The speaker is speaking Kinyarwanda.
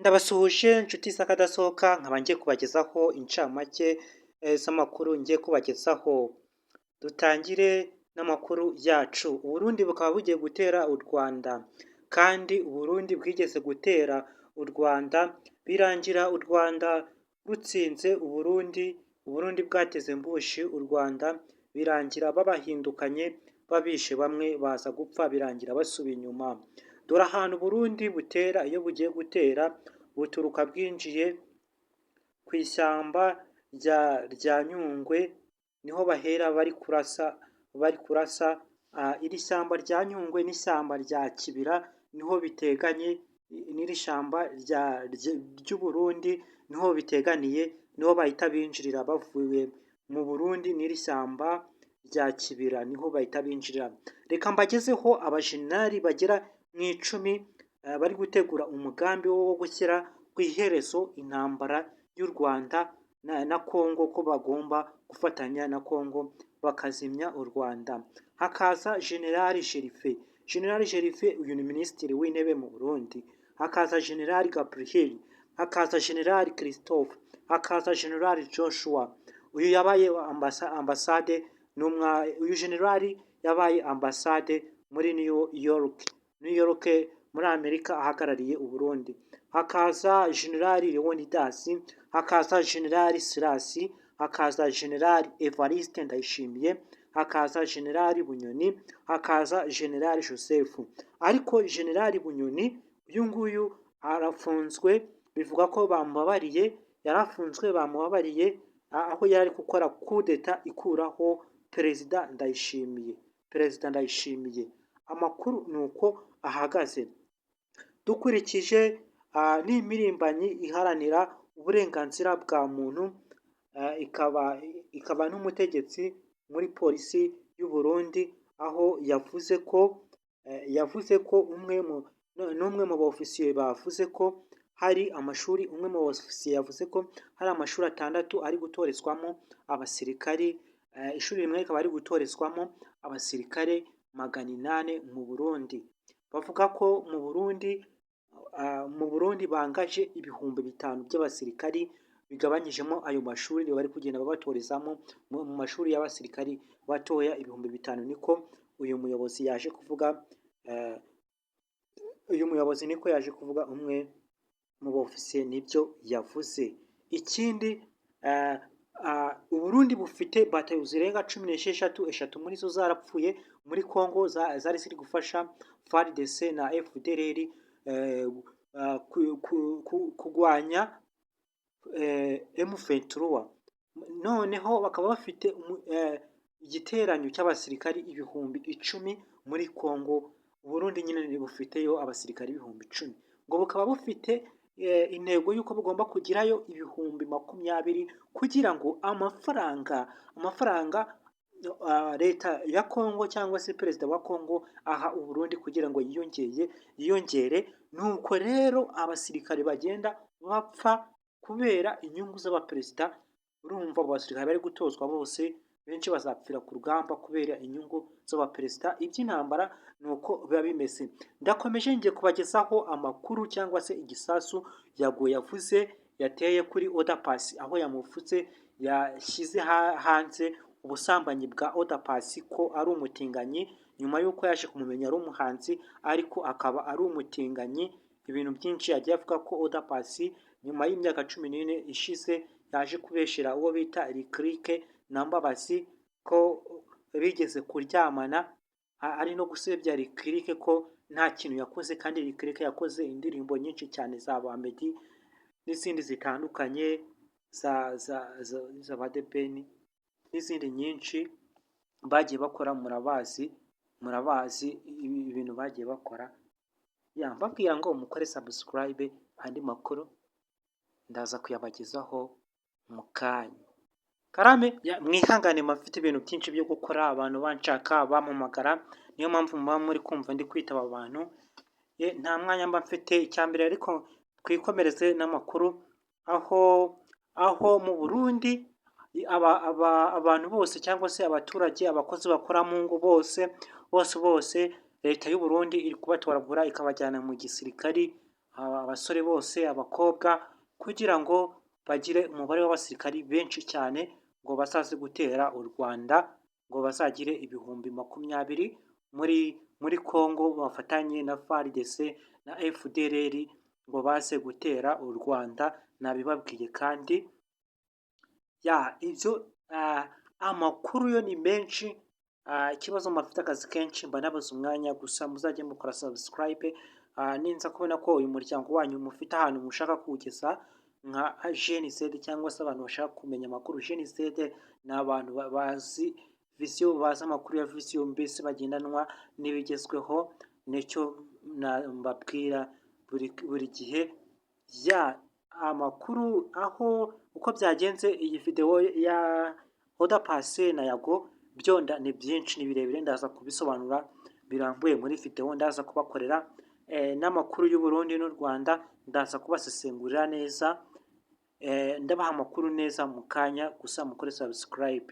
Ndabasuhuje nshuti z'akadasohoka nkaba ngiye kubagezaho incamake z'amakuru ngiye kubagezaho. Dutangire n'amakuru yacu. Uburundi bukaba bugiye gutera u Rwanda kandi Uburundi bwigeze gutera u Rwanda birangira u Rwanda rutsinze Uburundi, Uburundi bwateze mbushi u Rwanda birangira babahindukanye babishe bamwe baza gupfa birangira basubiye inyuma. Dore ahantu Uburundi butera iyo bugiye gutera buturuka bwinjiye ku ishyamba rya Nyungwe niho bahera bari kurasa. Iri shyamba rya Nyungwe n'ishyamba rya Kibira niho biteganye n'iri shyamba ry'Uburundi niho biteganiye, niho bahita binjirira bavuye mu Burundi n'iri shyamba rya Kibira niho bahita binjirira. Reka mbagezeho abajenerali bagera mu 10 bari gutegura umugambi wo gushyira ku iherezo intambara y'u Rwanda na Congo, ko bagomba gufatanya na Congo bakazimya u Rwanda. Hakaza Generali Sherife. Generali Sherife uyu ni minisitiri w'intebe mu Burundi. Hakaza Generali Gabriel, hakaza Generali Christophe, hakaza Generali Joshua. Uyu yabaye ambasade uyu generali yabaye ambasade muri New York muri Amerika ahagarariye Uburundi. Hakaza Generali Leonidas, hakaza Generali Silas, hakaza Generali Evariste Ndayishimiye, hakaza Generali Bunyoni, hakaza Generali Joseph. Ariko Generali Bunyoni uyu nguyu arafunzwe, bivuga ko bamubabariye, yarafunzwe bamubabariye aho yari gukora kudeta ikuraho Perezida Ndayishimiye. Amakuru nuko ahagaze. Dukurikije n'imirimbanyi iharanira uburenganzira bwa muntu, ikaba n'umutegetsi muri polisi y'u Burundi, aho yavuze ko umwe mu bofisiye bavuze ko hari amashuri, umwe mu bofisiye yavuze ko hari amashuri 6 ari gutorezwamo abasirikari, ishuri rimwe rikaba ari gutorezwamo abasirikare 800 mu Burundi. Bavuga ko mu Burundi bangaje ibihumbi 5 by'abasirikari bigabanyijemo ayo mashuri bari kugenda babatorezamo mu mashuri y'abasirikari batoya ibihumbi 5, niko uyu muyobozi yaje kuvuga, umwe mu bofisiye nibyo yavuze. Ikindi Uburundi bufite batayo zirenga 16, 3 muri zo zarapfuye muri Congo, zari ziri gufasha FARDC na FDLR kurwanya M23. Noneho bakaba bafite igiteranyo cy'abasirikari ibihumbi 10 muri Congo. Uburundi nyine bufiteyo abasirikari ibihumbi 10, ngo bukaba bufite intego y'uko bugomba kugirayo ibihumbi 20 kugira ngo amafaranga leta ya Congo cyangwa se perezida wa Congo aha Uburundi kugira ngo yiyongere. Nuko rero abasirikare bagenda bapfa kubera inyungu z'abaperezida. Urumva abasirikare bari gutozwa bose benshi bazapfira ku rugamba kubera inyungu z'abaperezida. Iby'intambara nuko biba bimeze. Ndakomeje ngiye kubagezaho amakuru cyangwa se igisasu yavuze yateye kuri Oda Paccy, aho yamufutse yashyize hanze ubusambanyi bwa Oda Paccy ko ari umutinganyi, nyuma y'uko yaje kumumenya ari umuhanzi ariko akaba ari umutinganyi. Ibintu byinshi yagiye avuga ko Oda Paccy nyuma y'imyaka 14 ishize yaje kubeshera uwo bita Lick na Mbabazi ko bigeze kuryamana, ari no gusebya Lick ko nta kintu yakoze, kandi Lick yakoze indirimbo nyinshi cyane za Bamedi n'izindi zitandukanye za Badebeni n'izindi nyinshi bagiye bakora. Murabazi ibintu bagiye bakora. Mbabwira ngo mukore subscribe, andi makuru ndaza kuyabagezaho mu kanya. Karame mwihangane, mafite ibintu byinshi byo gukora, abantu banshaka bampamagara, niyo mpamvu muba muri kumva ndi kwitaba abantu, nta mwanya mba mfite. Icyambere ariko twikomereze n'amakuru, aho mu Burundi abantu bose cyangwa se abaturage, abakozi bakora mu ngo bose leta y'u Burundi iri kubatoragura ikabajyana mu gisirikari, abasore bose, abakobwa kugira ngo bagire umubare w'abasirikari benshi cyane ngo bazaze gutera u Rwanda, ngo bazagire ibihumbi 20 muri Congo bafatanye na FARDC na FDLR ngo baze gutera u Rwanda, nabibabwiye kandi ibyo amakuru yo ni menshi. Ikibazo mufite akazi kenshi mba nabuze umwanya, gusa muzajye mukora subscribe. Ninza kubona ko uyu muryango wanyu mufite ahantu mushaka kuwugeza nka GNZ cyangwa se abantu bashaka kumenya amakuru. GNZ ni abantu bazi vision, bazi amakuru ya vision, mbese bagendanwa n'ibigezweho. Nicyo mbabwira buri gihe amakuru aho uko byagenze. Iyi video ya Oda Paccy na Yago byo ni byinshi, ni birebire, ndaza kubisobanura birambuye muri video. Ndaza kubakorera n'amakuru y'u Burundi n'u Rwanda, ndaza kubasesengurira neza, ndabaha amakuru neza mu kanya, gusa mukore subscribe.